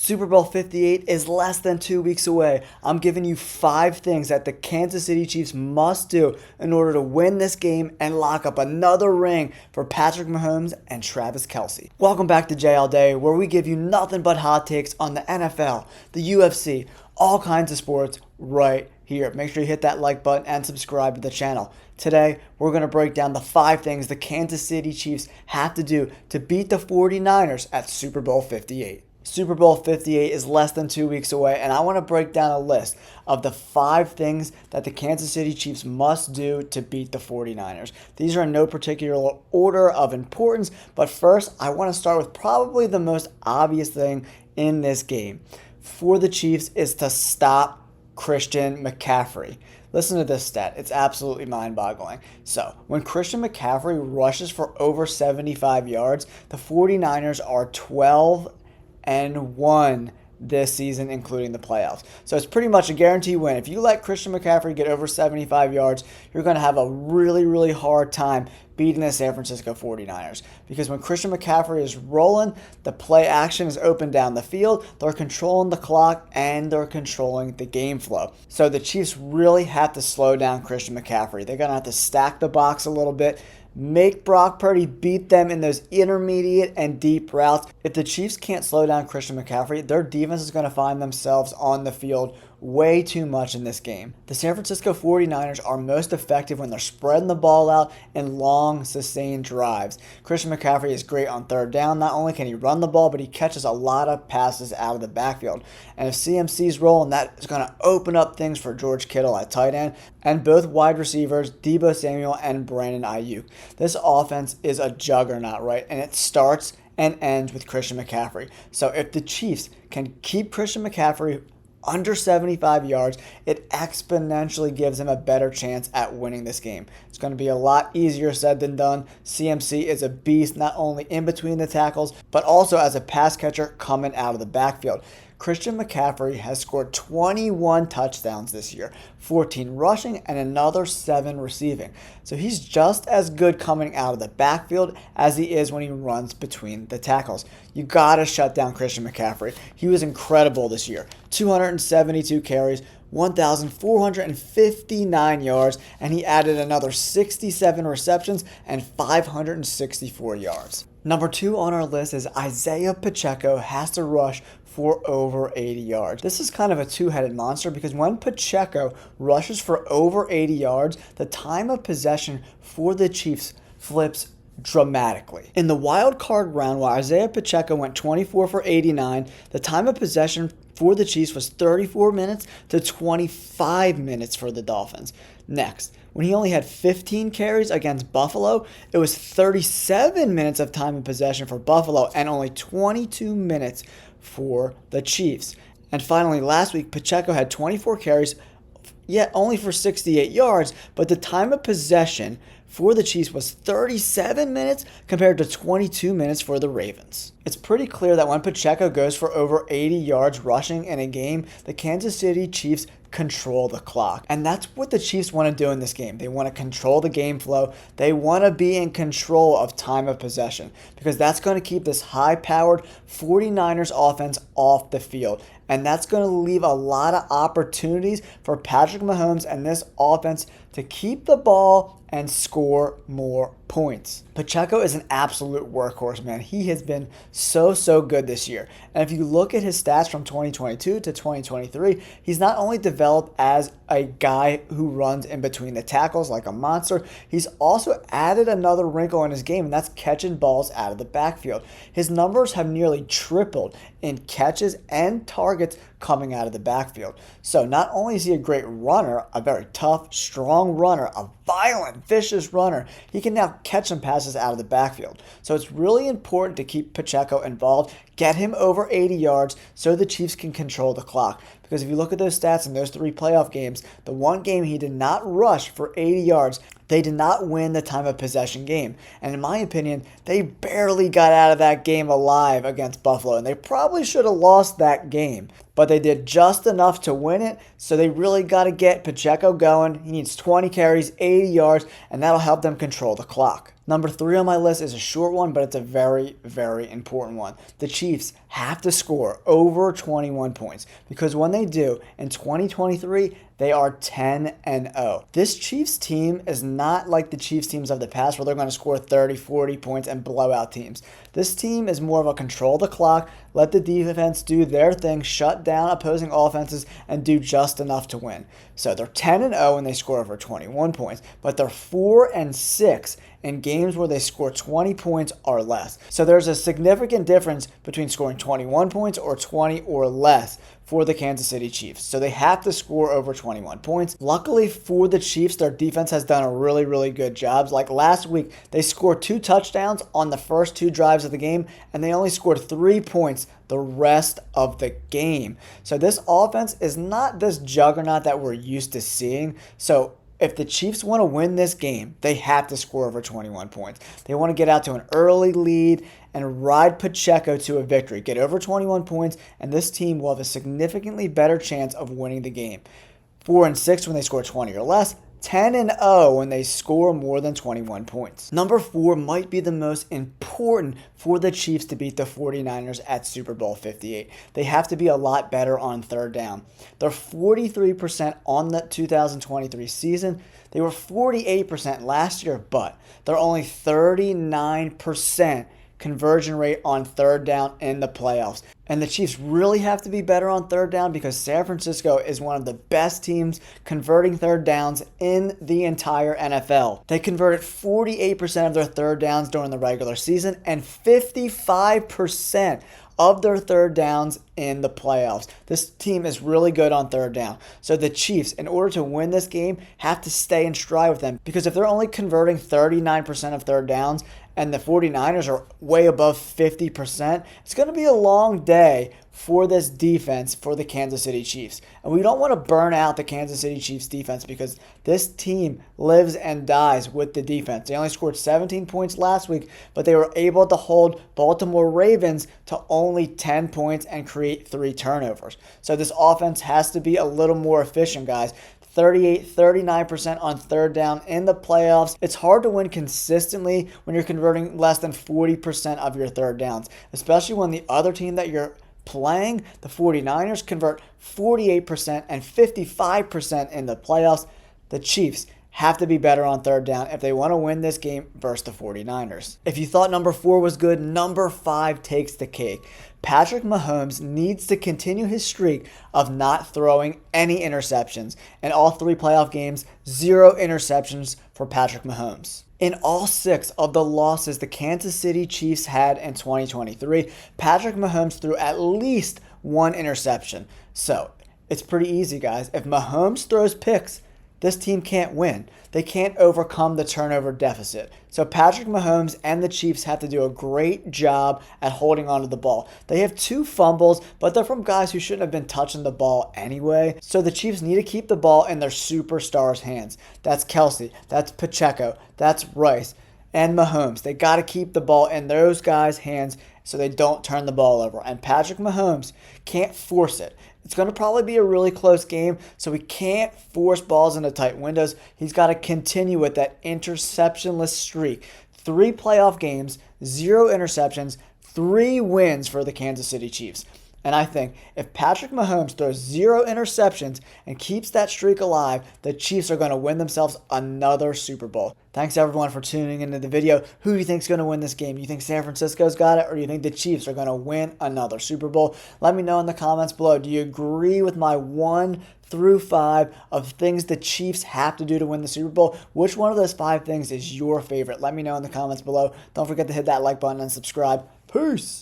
Super Bowl 58 is less than 2 weeks away. I'm giving you 5 things that the Kansas City Chiefs must do in order to win this game and lock up another ring for Patrick Mahomes and Travis Kelce. Welcome back to JL Day, where we give you nothing but hot takes on the NFL, the UFC, all kinds of sports right here. Make sure you hit that like button and subscribe to the channel. Today, we're going to break down the 5 things the Kansas City Chiefs have to do to beat the 49ers at Super Bowl 58. Super Bowl 58 is less than 2 weeks away, and I want to break down a list of the 5 things that the Kansas City Chiefs must do to beat the 49ers. These are in no particular order of importance, but first, I want to start with probably the most obvious thing in this game for the Chiefs is to stop Christian McCaffrey. Listen to this stat. It's absolutely mind-boggling. So, when Christian McCaffrey rushes for over 75 yards, the 49ers are 12-1 this season, including the playoffs. So it's pretty much a guaranteed win. If you let Christian McCaffrey get over 75 yards, you're going to have a really, really hard time beating the San Francisco 49ers. Because when Christian McCaffrey is rolling, the play action is open down the field, they're controlling the clock, and they're controlling the game flow. So the Chiefs really have to slow down Christian McCaffrey. They're going to have to stack the box a little bit, make Brock Purdy beat them in those intermediate and deep routes. If the Chiefs can't slow down Christian McCaffrey, their defense is going to find themselves on the field way too much in this game. The San Francisco 49ers are most effective when they're spreading the ball out in long, sustained drives. Christian McCaffrey is great on third down. Not only can he run the ball, but he catches a lot of passes out of the backfield. And if CMC's rolling, that is going to open up things for George Kittle at tight end and both wide receivers, Deebo Samuel and Brandon Ayuk. This offense is a juggernaut, right? And it starts and ends with Christian McCaffrey. So if the Chiefs can keep Christian McCaffrey under 75 yards, it exponentially gives him a better chance at winning this game. It's going to be a lot easier said than done. CMC is a beast, not only in between the tackles, but also as a pass catcher coming out of the backfield. Christian McCaffrey has scored 21 touchdowns this year, 14 rushing and another 7 receiving. So he's just as good coming out of the backfield as he is when he runs between the tackles. You gotta shut down Christian McCaffrey. He was incredible this year. 272 carries, 1,459 yards, and he added another 67 receptions and 564 yards. Number 2 on our list is Isaiah Pacheco has to rush for over 80 yards. This is kind of a two-headed monster because when Pacheco rushes for over 80 yards, the time of possession for the Chiefs flips dramatically. In the wild card round, while Isaiah Pacheco went 24 for 89, the time of possession for the Chiefs was 34 minutes to 25 minutes for the Dolphins. Next, when he only had 15 carries against Buffalo, it was 37 minutes of time of possession for Buffalo and only 22 minutes for the Chiefs. And finally, last week, Pacheco had 24 carries, yet only for 68 yards, but the time of possession for the Chiefs was 37 minutes compared to 22 minutes for the Ravens. It's pretty clear that when Pacheco goes for over 80 yards rushing in a game, the Kansas City Chiefs control the clock. And that's what the Chiefs want to do in this game. They want to control the game flow. They want to be in control of time of possession because that's going to keep this high-powered 49ers offense off the field. And that's going to leave a lot of opportunities for Patrick Mahomes and this offense to keep the ball and score more points. Pacheco is an absolute workhorse, man. He has been so good this year. And if you look at his stats from 2022 to 2023, he's not only developed as a guy who runs in between the tackles like a monster, he's also added another wrinkle in his game, and that's catching balls out of the backfield. His numbers have nearly tripled in catches and targets coming out of the backfield. So not only is he a great runner, a very tough, strong runner, a violent, vicious runner, he can now catch some passes out of the backfield. So it's really important to keep Pacheco involved, get him over 80 yards so the Chiefs can control the clock. Because if you look at those stats in those 3 playoff games, the one game he did not rush for 80 yards, they did not win the time of possession game. And in my opinion, they barely got out of that game alive against Buffalo. And they probably should have lost that game. But they did just enough to win it. So they really got to get Pacheco going. He needs 20 carries, 80 yards, and that'll help them control the clock. Number 3 on my list is a short one, but it's a very, very important one. The Chiefs have to score over 21 points because when they do in 2023, they are 10-0. This Chiefs team is not like the Chiefs teams of the past where they're going to score 30, 40 points and blow out teams. This team is more of a control the clock, let the defense do their thing, shut down opposing offenses, and do just enough to win. So they're 10-0 when they score over 21 points, but they're 4-6 in games where they score 20 points or less. So there's a significant difference between scoring 21 points or 20 or less for the Kansas City Chiefs. So they have to score over 21 points. Luckily for the Chiefs, their defense has done a really, really good job. Like last week, they scored 2 touchdowns on the first 2 drives of the game, and they only scored 3 points the rest of the game. So this offense is not this juggernaut that we're used to seeing. So if the Chiefs want to win this game, they have to score over 21 points. They want to get out to an early lead and ride Pacheco to a victory. Get over 21 points, and this team will have a significantly better chance of winning the game. 4-6 when they score 20 or less. 10-0 when they score more than 21 points. Number 4 might be the most important for the Chiefs to beat the 49ers at Super Bowl 58. They have to be a lot better on third down. They're 43% on the 2023 season. They were 48% last year, but they're only 39% conversion rate on third down in the playoffs. And the Chiefs really have to be better on third down because San Francisco is one of the best teams converting third downs in the entire NFL. They converted 48% of their third downs during the regular season and 55% of their third downs in the playoffs. This team is really good on third down. So the Chiefs, in order to win this game, have to stay in stride with them because if they're only converting 39% of third downs and the 49ers are way above 50%, it's going to be a long day for this defense for the Kansas City Chiefs. And we don't want to burn out the Kansas City Chiefs defense because this team lives and dies with the defense. They only scored 17 points last week, but they were able to hold Baltimore Ravens to only 10 points and create 3 turnovers. So this offense has to be a little more efficient, guys. 39% on third down in the playoffs. It's hard to win consistently when you're converting less than 40% of your third downs, especially when the other team that you're playing, the 49ers, convert 48% and 55% in the playoffs. The Chiefs have to be better on third down if they want to win this game versus the 49ers. If you thought number 4 was good, number 5 takes the cake. Patrick Mahomes needs to continue his streak of not throwing any interceptions. In all 3 playoff games, 0 interceptions for Patrick Mahomes. In all 6 of the losses the Kansas City Chiefs had in 2023, Patrick Mahomes threw at least 1 interception. So, it's pretty easy, guys. If Mahomes throws picks, this team can't win. They can't overcome the turnover deficit. So Patrick Mahomes and the Chiefs have to do a great job at holding onto the ball. They have 2 fumbles, but they're from guys who shouldn't have been touching the ball anyway. So the Chiefs need to keep the ball in their superstars' hands. That's Kelce, that's Pacheco, that's Rice, and Mahomes. They got to keep the ball in those guys' hands so they don't turn the ball over. And Patrick Mahomes can't force it. It's going to probably be a really close game, so he can't force balls into tight windows. He's got to continue with that interceptionless streak. 3 playoff games, 0 interceptions, 3 wins for the Kansas City Chiefs. And I think if Patrick Mahomes throws 0 interceptions and keeps that streak alive, the Chiefs are going to win themselves another Super Bowl. Thanks everyone for tuning into the video. Who do you think is going to win this game? You think San Francisco's got it, or do you think the Chiefs are going to win another Super Bowl? Let me know in the comments below. Do you agree with my 1 through 5 of things the Chiefs have to do to win the Super Bowl? Which one of those 5 things is your favorite? Let me know in the comments below. Don't forget to hit that like button and subscribe. Peace!